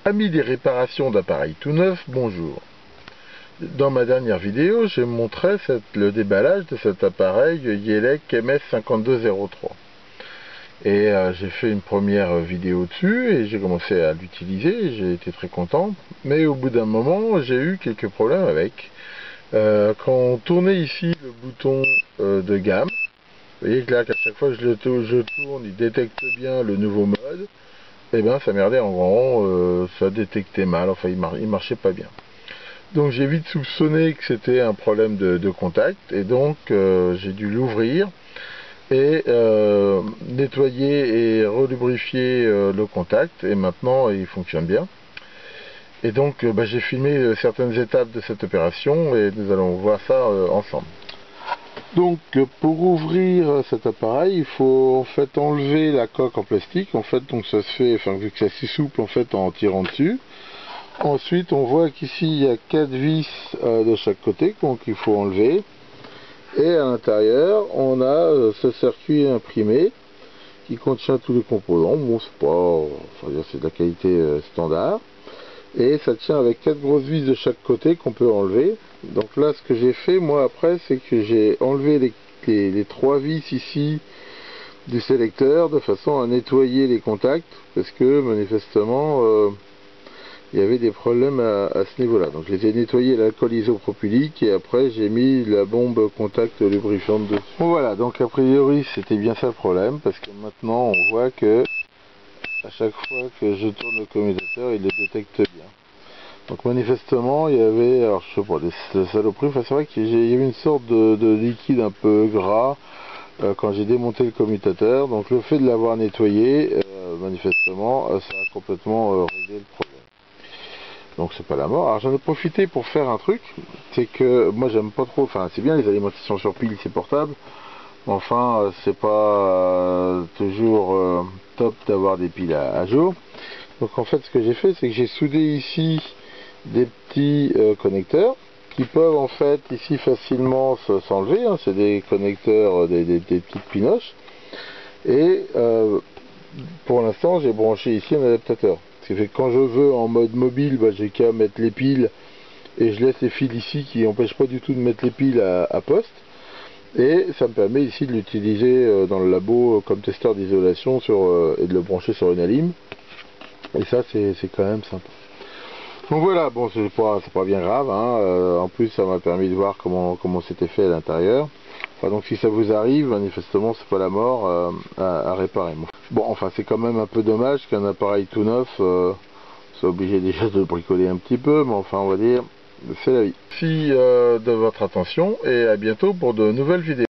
Amis des réparations d'appareils tout neufs, bonjour. Dans ma dernière vidéo, j'ai montré le déballage de cet appareil Yelec MS5203. Et j'ai fait une première vidéo dessus et j'ai commencé à l'utiliser, j'ai été très content. Mais au bout d'un moment, j'ai eu quelques problèmes avec. Quand on tournait ici le bouton de gamme, vous voyez que là, qu'à chaque fois que je tourne, il détecte bien le nouveau mode. Et bien ça merdait en grand, ça détectait mal, enfin il marchait pas bien. Donc j'ai vite soupçonné que c'était un problème de contact, et donc j'ai dû l'ouvrir et nettoyer et relubrifier le contact, et maintenant il fonctionne bien. Et donc j'ai filmé certaines étapes de cette opération et nous allons voir ça ensemble. Donc pour ouvrir cet appareil, il faut en fait enlever la coque en plastique. En fait, donc ça se fait, enfin vu que c'est assez souple, en fait, en tirant dessus. Ensuite, on voit qu'ici il y a 4 vis de chaque côté, donc il faut enlever. Et à l'intérieur, on a ce circuit imprimé qui contient tous les composants. Bon, c'est pas, enfin, c'est de la qualité standard. Et ça tient avec 4 grosses vis de chaque côté qu'on peut enlever. Donc là, ce que j'ai fait moi après, c'est que j'ai enlevé les 3 vis ici du sélecteur de façon à nettoyer les contacts, parce que manifestement il y avait des problèmes à ce niveau là. Donc je les ai nettoyés à l'alcool isopropylique et après j'ai mis la bombe contact lubrifiante dessus. Bon, voilà, donc a priori c'était bien ça le problème, parce que maintenant on voit que à chaque fois que je tourne le commutateur, il le détecte bien. Donc manifestement il y avait, alors je sais pas, des saloperies, enfin c'est vrai qu'il y avait une sorte de liquide un peu gras quand j'ai démonté le commutateur. Donc le fait de l'avoir nettoyé, manifestement ça a complètement réglé le problème. Donc c'est pas la mort. Alors j'en ai profité pour faire un truc, c'est que moi j'aime pas trop, enfin c'est bien les alimentations sur pile, c'est portable, mais enfin c'est pas toujours top d'avoir des piles à jour. Donc en fait ce que j'ai fait, c'est que j'ai soudé ici des petits connecteurs qui peuvent en fait ici facilement s'enlever, hein. C'est des connecteurs, des petites pinoches, et pour l'instant j'ai branché ici un adaptateur, ce qui fait que quand je veux en mode mobile, j'ai qu'à mettre les piles et je laisse les fils ici qui n'empêchent pas du tout de mettre les piles à poste, et ça me permet ici de l'utiliser dans le labo comme testeur d'isolation et de le brancher sur une alim, et ça c'est quand même sympa. Donc voilà, bon c'est pas bien grave, hein. En plus ça m'a permis de voir comment c'était fait à l'intérieur. Enfin, donc si ça vous arrive, manifestement c'est pas la mort à réparer. Bon, enfin c'est quand même un peu dommage qu'un appareil tout neuf soit obligé déjà de le bricoler un petit peu, mais enfin on va dire c'est la vie. Merci de votre attention et à bientôt pour de nouvelles vidéos.